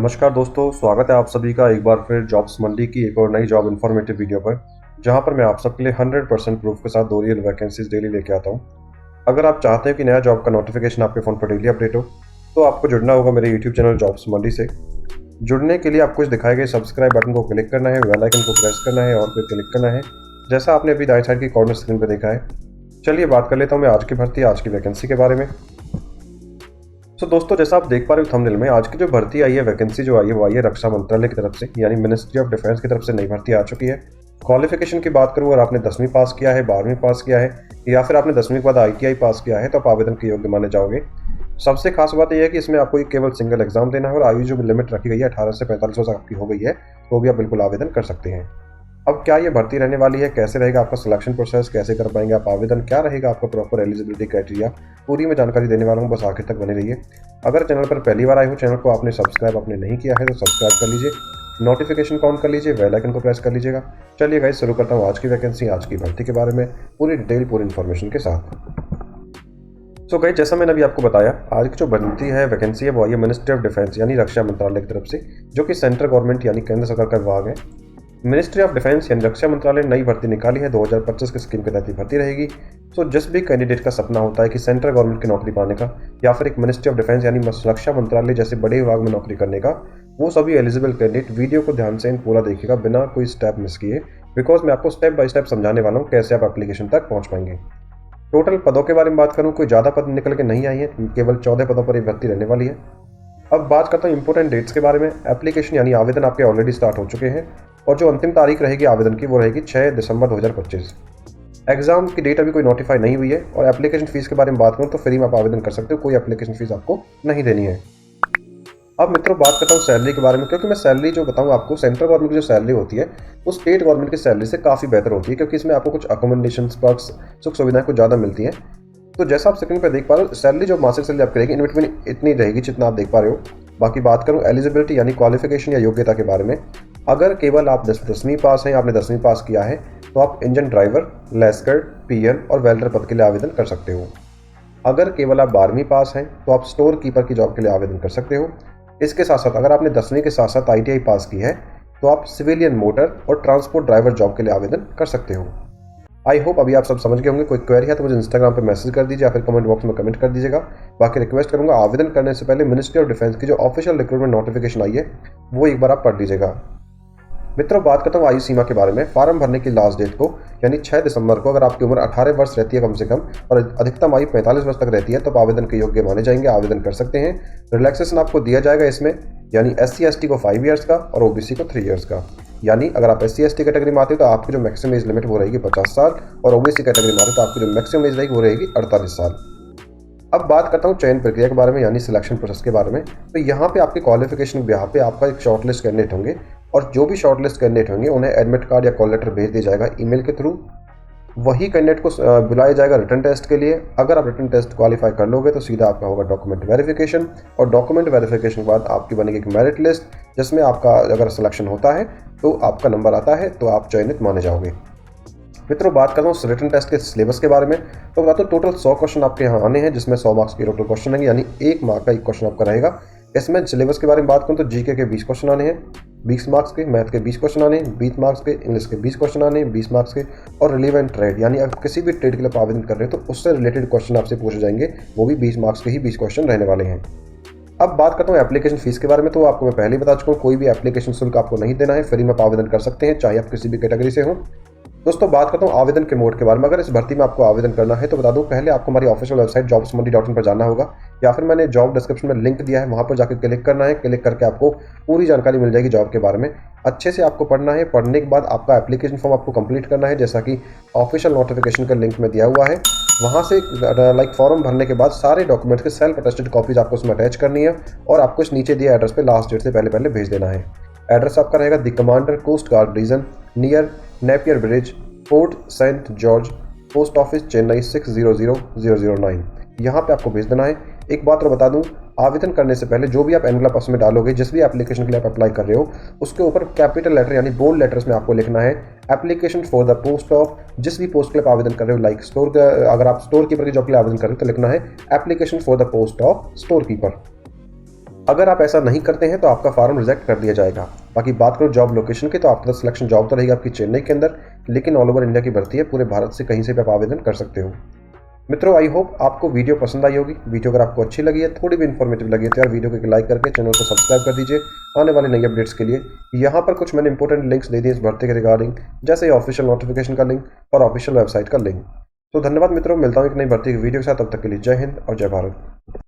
नमस्कार दोस्तों, स्वागत है आप सभी का एक बार फिर जॉब्स मंडी की एक और नई जॉब इन्फॉर्मेटिव वीडियो पर, जहां पर मैं आप सबके लिए 100% प्रूफ के साथ 2 रियल वैकेंसीज डेली लेके आता हूं। अगर आप चाहते हैं कि नया जॉब का नोटिफिकेशन आपके फ़ोन पर डेली अपडेट हो, तो आपको जुड़ना होगा मेरे यूट्यूब चैनल जॉब्स मंडी से। जुड़ने के लिए आपको इस दिखाए गए सब्सक्राइब बटन को क्लिक करना है, बेल आइकन को प्रेस करना है और फिर क्लिक करना है, जैसा आपने अभी दाएं साइड की कॉर्नर स्क्रीन पर देखा है। चलिए बात कर लेता हूँ मैं आज की भर्ती, आज की वैकेंसी के बारे में। दोस्तों, जैसा आप देख पा रहे हो थंबनेल में, आज की जो भर्ती आई है, वैकेंसी जो आई है वो आई है रक्षा मंत्रालय की तरफ से, यानी मिनिस्ट्री ऑफ डिफेंस की तरफ से नई भर्ती आ चुकी है। क्वालिफिकेशन की बात करूँ, अगर आपने 10वीं पास किया है, 12वीं पास किया है या फिर आपने 10वीं के बाद ITI पास किया है तो आप आवेदन के योग्य माने जाओगे। सबसे खास बात यह है कि इसमें आपको केवल सिंगल एग्जाम देना है और आयु जो लिमिट रखी गई है 18 से 45 वर्ष आपकी हो गई है, तो भी आप बिल्कुल आवेदन कर सकते हैं। अब क्या ये भर्ती रहने वाली है, कैसे रहेगा आपका सिलेक्शन प्रोसेस, कैसे कर पाएंगे आप आवेदन, क्या रहेगा आपका प्रॉपर एलिजिबिलिटी क्राइटेरिया, पूरी मैं जानकारी देने वाला हूँ, बस आखिर तक बने रहिए। अगर चैनल पर पहली बार आए हो, चैनल को आपने सब्सक्राइब आपने नहीं किया है तो सब्सक्राइब कर लीजिए, नोटिफिकेशन को ऑन कर लीजिए, बेल आइकन को प्रेस कर लीजिएगा। चलिए गाइस, शुरू करता हूँ आज की वैकेंसी, आज की भर्ती के बारे में पूरी डिटेल, पूरी इन्फॉर्मेशन के साथ। गाइस, जैसा मैंने अभी आपको बताया, आज की जो भर्ती है, वैकेंसी है, वो आई है मिनिस्ट्री ऑफ डिफेंस यानी रक्षा मंत्रालय की तरफ से, जो कि सेंट्रल गवर्नमेंट यानी केंद्र सरकार का विभाग है। मिनिस्ट्री ऑफ डिफेंस यानी रक्षा मंत्रालय ने नई भर्ती निकाली है, 2025 की स्कीम के तहत भर्ती रहेगी। जिस भी कैंडिडेट का सपना होता है कि सेंट्रल गवर्नमेंट की नौकरी पाने का या फिर एक मिनिस्ट्री ऑफ डिफेंस यानी रक्षा मंत्रालय जैसे बड़े विभाग में नौकरी करने का, वो सभी एलिजिबल कैंडिडेट वीडियो को ध्यान से पूरा देखिएगा बिना कोई स्टेप मिस किए, बिकॉज मैं आपको स्टेप बाय स्टेप समझाने वाला हूँ कैसे आप एप्लीकेशन तक पहुँच पाएंगे। टोटल पदों के बारे में बात करूँ, कोई ज़्यादा पद निकल के नहीं आई है, केवल 14 पदों पर ये भर्ती रहने वाली है। अब बात करता हूँ इंपॉर्टेंट डेट्स के बारे में। एप्लीकेशन यानी आवेदन आपके ऑलरेडी स्टार्ट हो चुके हैं और जो अंतिम तारीख रहेगी आवेदन की वो रहेगी 6 दिसंबर 2025। एग्जाम की डेट अभी कोई नोटिफाई नहीं हुई है। और एप्लीकेशन फीस के बारे में बात करूँ तो फ्री में आप आवेदन कर सकते हो, कोई एप्लीकेशन फीस आपको नहीं देनी है। अब मित्रों, बात करता हूँ सैलरी के बारे में, क्योंकि मैं सैलरी जो बताऊँ आपको, सेंट्रल गवर्नमेंट की जो सैलरी होती है वो स्टेट गवर्नमेंट की सैलरी से काफ़ी बेहतर होती है, क्योंकि इसमें आपको कुछ अकोमोडेशन, पर्क्स, सुख सुविधाएं कुछ ज़्यादा मिलती हैं। तो जैसा आप स्क्रीन पर देख पा रहे हो, सैलरी जो मासिक सैलरी आपकी रहेगी इन बिटवीन इतनी रहेगी जितना आप देख पा रहे हो। बाकी बात करूं एलिजिबिलिटी यानी क्वालिफिकेशन या योग्यता के बारे में, अगर केवल आप 10वीं पास हैं, आपने 10वीं पास किया है, तो आप इंजन ड्राइवर, लैस्कर, PN और वेल्डर पद के लिए आवेदन कर सकते हो। अगर केवल आप 12वीं पास हैं तो आप स्टोर कीपर की जॉब के लिए आवेदन कर सकते हो। इसके साथ साथ अगर आपने 10वीं के साथ साथ ITI पास की है तो आप सिविलियन मोटर और ट्रांसपोर्ट ड्राइवर जॉब के लिए आवेदन कर सकते हो। आई होप अभी आप सब समझ गए होंगे। कोई क्वेरी है तो मुझे इंस्टाग्राम पे मैसेज कर दीजिए या फिर कमेंट बॉक्स में कमेंट कर दीजिएगा। बाकी रिक्वेस्ट करूंगा, आवेदन करने से पहले मिनिस्ट्री ऑफ डिफेंस की जो ऑफिशियल रिक्रूटमेंट नोटिफिकेशन आई है वो एक बार आप पढ़ लीजिएगा। मित्रों, बात करता हूँ आयु सीमा के बारे में। फॉर्म भरने की लास्ट डेट को यानी 6 दिसंबर को, अगर आपकी उम्र 18 वर्ष रहती है कम से कम और अधिकतम आयु 45 वर्ष तक रहती है, तो आप आवेदन के योग्य माने जाएंगे, आवेदन कर सकते हैं। रिलैक्सेशन आपको दिया जाएगा इसमें, यानी SC ST को 5 ईयर्स का और OBC को 3 ईयर्स का। यानी अगर आप SC ST कैटेगरी में आते हो तो आपकी जो मैक्सिमम एज लिमिट वो रहेगी 50 साल और OBC कैटेगरी में आते हो तो आपकी जो मैक्सिमम एज रहेगी वो रहेगी 48 साल। अब बात करता हूँ चयन प्रक्रिया के बारे में यानी सिलेक्शन प्रोसेस के बारे में। तो यहाँ पे आपके क्वालिफिकेशन के बिहाफ पे आपका एक शॉर्टलिस्ट कैंडिडेट होंगे और जो भी शॉर्टलिस्ट कैंडिडेट होंगे उन्हें एडमिट कार्ड या कॉल लेटर भेज दिया जाएगा ईमेल के थ्रू। वही कैंडिडेट को बुलाया जाएगा रिटन टेस्ट के लिए। अगर आप रिटन टेस्ट क्वालिफाई कर लोगे तो सीधा आपका होगा डॉक्यूमेंट वेरिफिकेशन और डॉक्यूमेंट वेरिफिकेशन के बाद आपकी बनेगी एक मेरिट लिस्ट, जिसमें आपका अगर सिलेक्शन होता है तो आपका नंबर आता है तो आप चयनित माने जाओगे। मित्रों, बात करता हूँ रिटन टेस्ट के सिलेबस के बारे में। तो बताता हूँ टोटल 100 क्वेश्चन आपके यहाँ आने हैं, जिसमें 100 मार्क्स के टोटल क्वेश्चन हैं, यानी 1 मार्क का एक क्वेश्चन आपका रहेगा। इसमें सिलेबस के बारे में बात करूँ तो GK के 20 क्वेश्चन आने हैं, 20 मार्क्स के, मैथ के 20 क्वेश्चन आने हैं, 20 मार्क्स के, इंग्लिश के 20 क्वेश्चन आने हैं, 20 मार्क्स के, और रिलेवेंट ट्रेड यानी आप किसी भी ट्रेड के लिए आवेदन कर रहे हो तो उससे रिलेटेड क्वेश्चन आपसे पूछे जाएंगे, वो भी 20 मार्क्स के ही 20 क्वेश्चन रहने वाले हैं। अब बात करता हूँ एप्लीकेशन फीस के बारे में। तो आपको मैं पहले ही बता चुका हूँ, कोई भी एप्लीकेशन शुल्क आपको नहीं देना है, फ्री में आप आवेदन कर सकते हैं, चाहे आप किसी भी कैटेगरी से हो। दोस्तों, बात करता हूँ आवेदन के मोड के बारे में। अगर इस भर्ती में आपको आवेदन करना है तो बता दूं, पहले आपको हमारी ऑफिशियल वेबसाइट jobsmandi.in पर जाना होगा, या फिर मैंने जॉब डिस्क्रिप्शन में लिंक दिया है, वहां पर जाकर क्लिक करना है। क्लिक करके आपको पूरी जानकारी मिल जाएगी जॉब के बारे में। अच्छे से आपको पढ़ना है। पढ़ने के बाद आपका एप्लीकेशन फॉर्म आपको कंप्लीट करना है, जैसा कि ऑफिशियल नोटिफिकेशन का लिंक में दिया हुआ है। वहाँ से फॉर्म भरने के बाद सारे डॉक्यूमेंट्स के सेल्फ अटेस्टेड कॉपीज आपको उसमें अटैच करनी है और आपको इस नीचे दिए एड्रेस पे लास्ट डेट से पहले भेज देना है। एड्रेस आपका रहेगा the commander coast guard region, near Napier bridge, Fort Saint George, post office, Chennai 600009। यहाँ पे आपको भेज देना है। एक बात और बता दूं, आवेदन करने से पहले जो भी आप एनवेलप उसमें डालोगे, जिस भी एप्लीकेशन के लिए आप अप्लाई कर रहे हो, उसके ऊपर कैपिटल लेटर यानी बोल्ड लेटर्स में आपको लिखना है application for the post of, जिस भी पोस्ट के लिए आप आवेदन कर रहे हो, लाइक स्टोर, अगर आप स्टोर कीपर की जॉब के लिए आवेदन कर रहे हो तो लिखना है application for the post of store keeper. अगर आप ऐसा नहीं करते हैं तो आपका फॉर्म रिजेक्ट कर दिया जाएगा। बाकी बात करूँ जॉब लोकेशन की, तो आपका सिलेक्शन जॉब तो रहेगी आपकी चेन्नई के अंदर, लेकिन ऑल ओवर इंडिया की भर्ती है, पूरे भारत से कहीं से भी आप आवेदन कर सकते हो। मित्रों, आई होप आपको वीडियो पसंद आई होगी। वीडियो अगर आपको अच्छी लगी है, थोड़ी भी इन्फॉर्मेटिव लगी है, तो यार वीडियो को एक लाइक करके चैनल को सब्सक्राइब कर दीजिए आने वाली नई अपडेट्स के लिए। यहाँ पर कुछ मैंने इंपॉर्टेंट लिंक्स दे दिए इस भर्ती के रिगार्डिंग, जैसे ऑफिशियल नोटिफिकेशन का लिंक और ऑफिशियल वेबसाइट का लिंक। तो धन्यवाद मित्रों, मिलता हूँ एक नई भर्ती की वीडियो के साथ। तब तक के लिए जय हिंद और जय भारत।